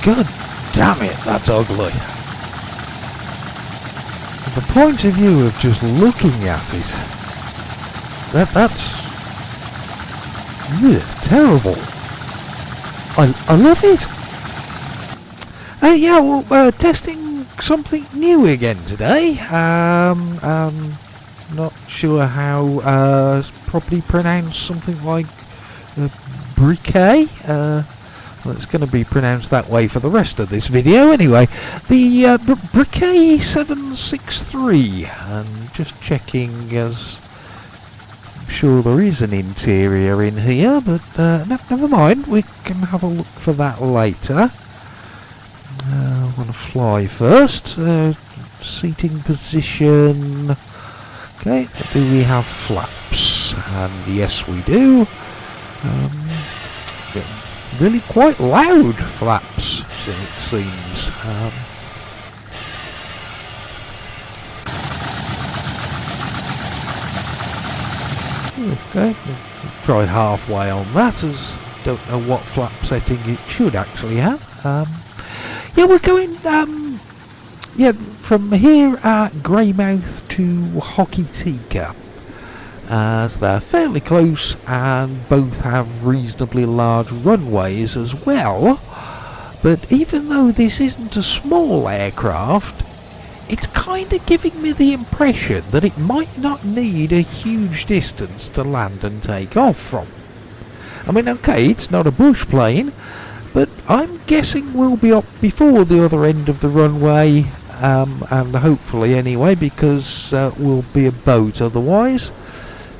God damn it, that's ugly. From the point of view of just looking at it, that's terrible. I love it. Yeah, well, testing something new again today. Not sure how properly pronounce something like briquet. Well, it's going to be pronounced that way for the rest of this video anyway. The briquet 763, and just checking, as I'm sure there is an interior in here, but never mind, we can have a look for that later. I want to fly first. Seating position. Okay, do we have flaps? And yes, we do. Really quite loud flaps, it seems. Okay, we'll try halfway on that, as don't know what flap setting it should actually have. Yeah, we're going from here at Greymouth to Hokitika, as they're fairly close and both have reasonably large runways as well. But even though this isn't a small aircraft, it's kind of giving me the impression that it might not need a huge distance to land and take off from. I mean, okay, it's not a bush plane, but I'm guessing we'll be up before the other end of the runway, and hopefully anyway, because we'll be a boat otherwise,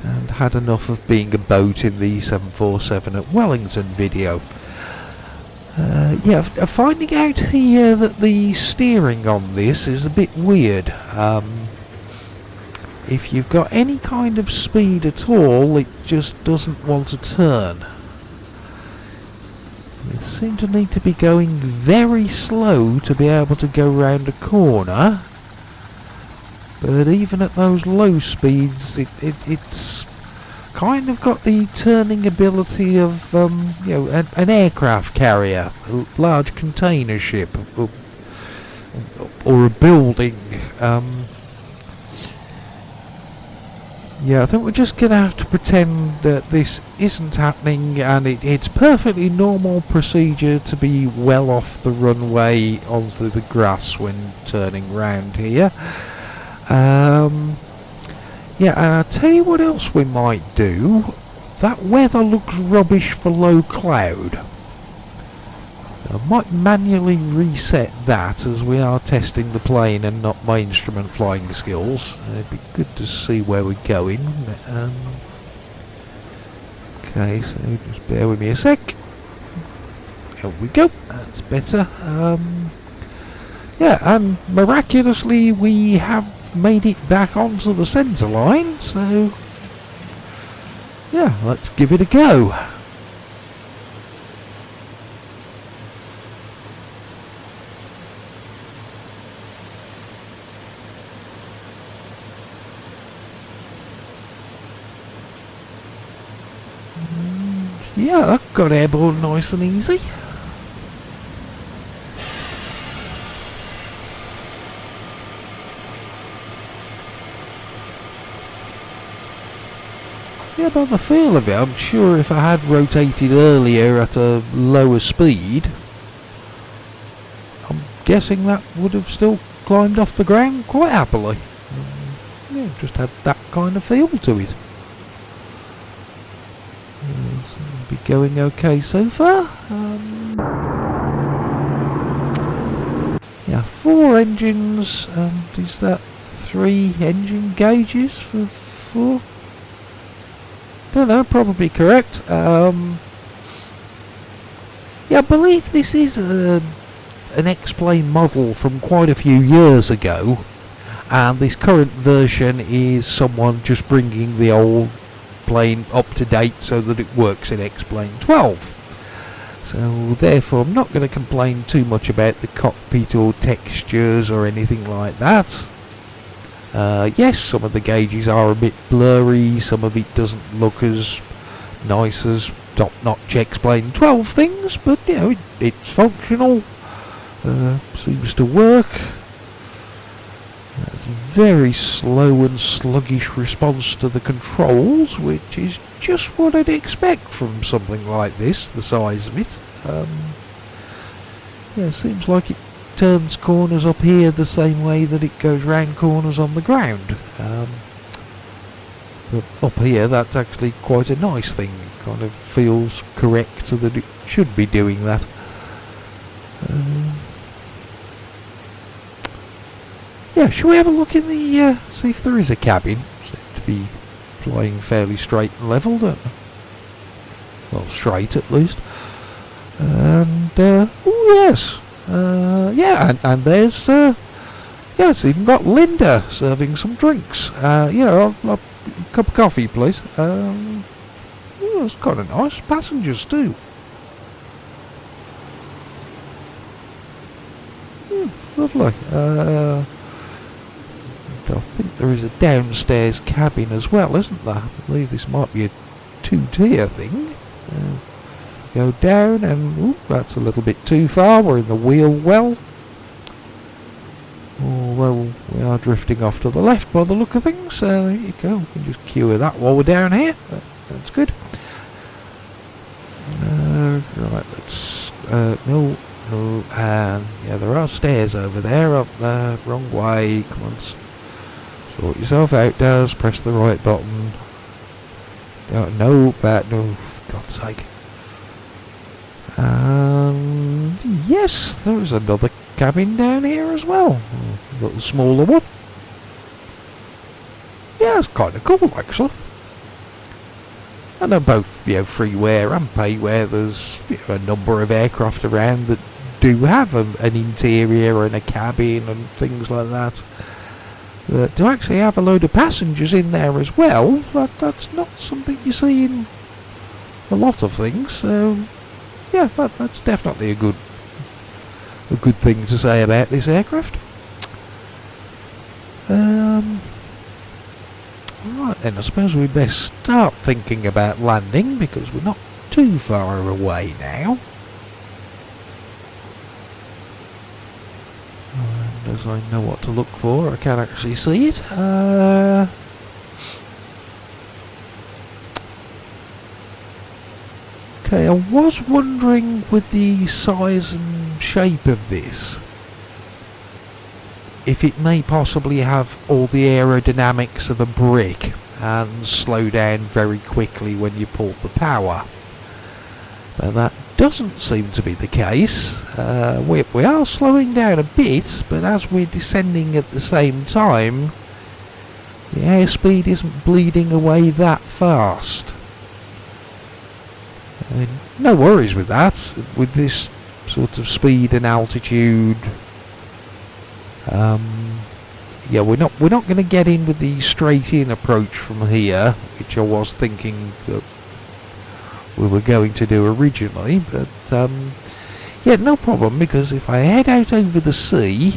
and had enough of being a boat in the 747 at Wellington video. Yeah, finding out here that the steering on this is a bit weird. If you've got any kind of speed at all, it just doesn't want to turn. You seem to need to be going very slow to be able to go round a corner. But even at those low speeds, it's kind of got the turning ability of an aircraft carrier, a large container ship, or a building. Yeah, I think we're just going to have to pretend that this isn't happening, and it's perfectly normal procedure to be well off the runway onto the grass when turning round here. Yeah, and I'll tell you what else we might do. That weather looks rubbish for low cloud. I might manually reset that, as we are testing the plane and not my instrument flying skills. It'd be good to see where we're going. Okay, so just bear with me a sec. There we go, that's better. Yeah, and miraculously we have made it back onto the centre line, so yeah, let's give it a go. Yeah, that got airborne nice and easy. Yeah, by the feel of it, I'm sure if I had rotated earlier at a lower speed, I'm guessing that would have still climbed off the ground quite happily. Yeah, just had that kind of feel to it. Be going okay so far. Yeah, 4 engines, and is that 3 engine gauges for 4? Don't know, probably correct. Yeah, I believe this is an X-Plane model from quite a few years ago, and this current version is someone just bringing the old plane up to date so that it works in X-Plane 12. So therefore I'm not going to complain too much about the cockpit or textures or anything like that. Yes, some of the gauges are a bit blurry, some of it doesn't look as nice as top-notch X-Plane 12 things, but you know, it's functional, seems to work. That's very slow and sluggish response to the controls, which is just what I'd expect from something like this, the size of it. Yeah, seems like it turns corners up here the same way that it goes round corners on the ground. But up here, that's actually quite a nice thing. It kind of feels correct so that it should be doing that. Yeah, shall we have a look in the, see if there is a cabin? Seems to be flying fairly straight and level, don't they? Well, straight at least. And, oh yes. Yeah, and there's, yeah, it's even got Linda serving some drinks. A cup of coffee, please. It's kind of nice. Passengers, too. Lovely. I think there is a downstairs cabin as well, isn't there? I believe this might be a two-tier thing. Go down and that's a little bit too far. We're in the wheel well. Although we are drifting off to the left by the look of things. There you go. We can just cue that while we're down here. That's good. Right, let's... no, and yeah, there are stairs over there, up there. Wrong way. Come on. Sort yourself out, Daz. Press the right button. No, for God's sake. Yes, there's another cabin down here as well. A little smaller one. Yeah, it's kind of cool, actually. And they're both, freeware and payware. There's a number of aircraft around that do have an interior and a cabin and things like that. To actually have a load of passengers in there as well, that's not something you see in a lot of things. So, yeah, that's definitely a good thing to say about this aircraft. Right then, I suppose we best start thinking about landing because we're not too far away now. And as I know what to look for, I can actually see it. Okay, I was wondering with the size and shape of this, if it may possibly have all the aerodynamics of a brick and slow down very quickly when you pull the power. But that doesn't seem to be the case. We are slowing down a bit, but as we're descending at the same time, the airspeed isn't bleeding away that fast. No worries with that. With this sort of speed and altitude, yeah, we're not going to get in with the straight in approach from here, which I was thinking that we were going to do originally. But yeah, no problem, because if I head out over the sea,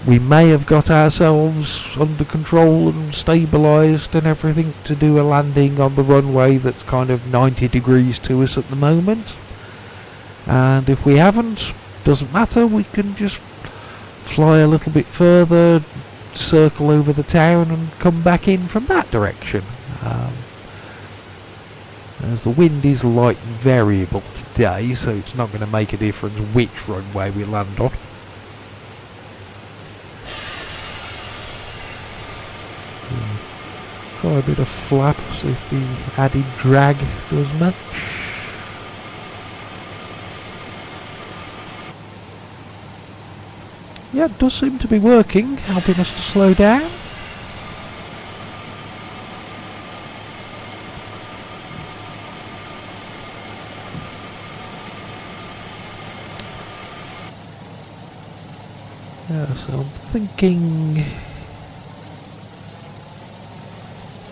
we may have got ourselves under control and stabilised and everything to do a landing on the runway that's kind of 90 degrees to us at the moment. And if we haven't, doesn't matter, we can just fly a little bit further, circle over the town and come back in from that direction. As the wind is light and variable today, so it's not going to make a difference which runway we land on. Try a bit of flap, see if the added drag does much. Yeah, it does seem to be working, helping us to slow down. Yeah, so I'm thinking...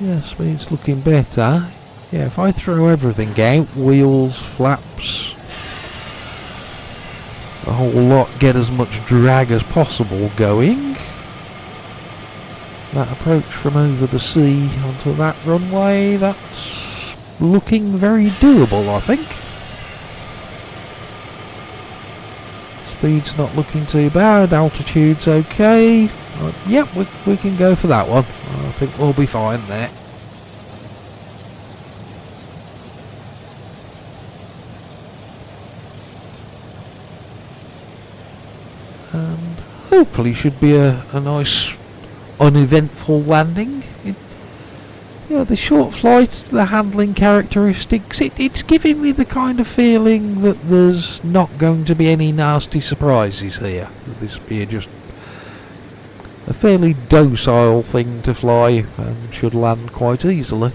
Yes, it's looking better. Yeah, if I throw everything out, wheels, flaps, a whole lot, get as much drag as possible going. That approach from over the sea onto that runway, that's looking very doable, I think. Speed's not looking too bad. Altitude's okay. Yep, we can go for that one. I think we'll be fine there. And hopefully should be a nice uneventful landing. The short flight, the handling characteristics, it's giving me the kind of feeling that there's not going to be any nasty surprises here. This will be just a fairly docile thing to fly and should land quite easily.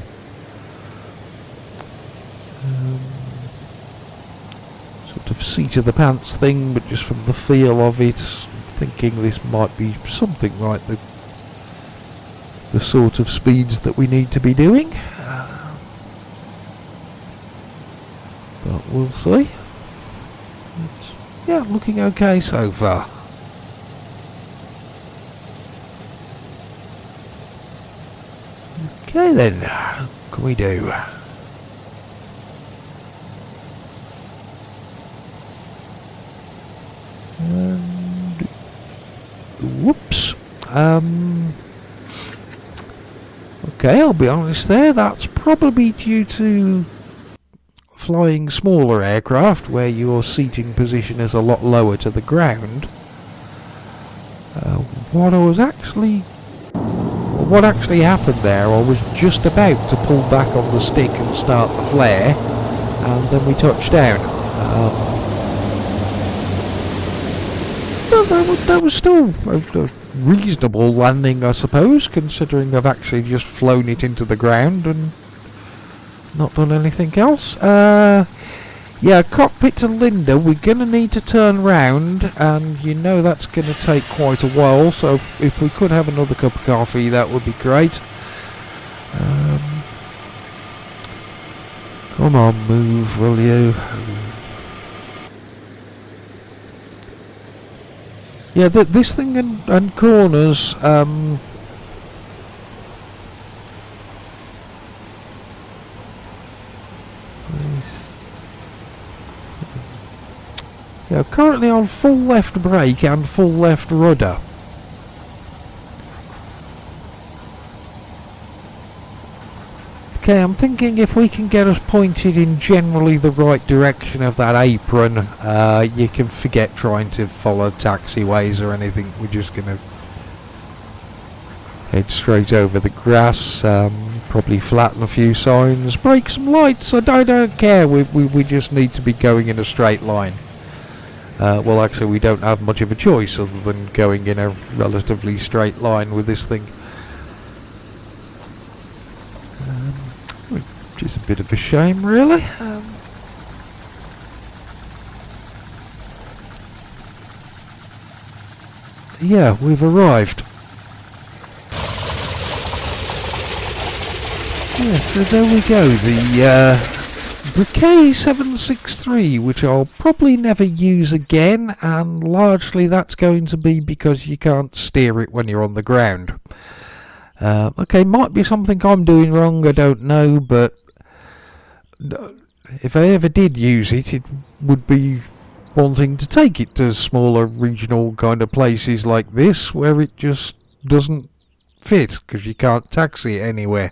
Sort of seat of the pants thing, but just from the feel of it, thinking this might be something like the sort of speeds that we need to be doing. But we'll see. It's, looking okay so far. Okay then, what can we do? And whoops. Okay, I'll be honest there, that's probably due to flying smaller aircraft where your seating position is a lot lower to the ground. What actually happened there, I was just about to pull back on the stick and start the flare, and then we touched down. That was still a reasonable landing, I suppose, considering I've actually just flown it into the ground and not done anything else. Cockpit to Linda, we're going to need to turn round, and you know that's going to take quite a while, so if we could have another cup of coffee, that would be great. Come on, move, will you? Yeah, this thing and corners, currently on full left brake and full left rudder. Okay, I'm thinking if we can get us pointed in generally the right direction of that apron, you can forget trying to follow taxiways or anything. We're just going to head straight over the grass, probably flatten a few signs, break some lights. I don't care, we just need to be going in a straight line. Well, actually we don't have much of a choice other than going in a relatively straight line with this thing. Which is a bit of a shame, really. Yeah, we've arrived. Yeah, so there we go, the Briquet 763, which I'll probably never use again, and largely that's going to be because you can't steer it when you're on the ground. Okay, might be something I'm doing wrong, I don't know, but if I ever did use it, it would be wanting to take it to smaller regional kind of places like this, where it just doesn't fit, because you can't taxi it anywhere.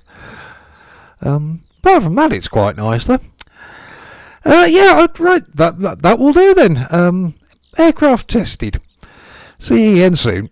Apart from that, it's quite nice though. Right, that will do then. Aircraft tested. See you again soon.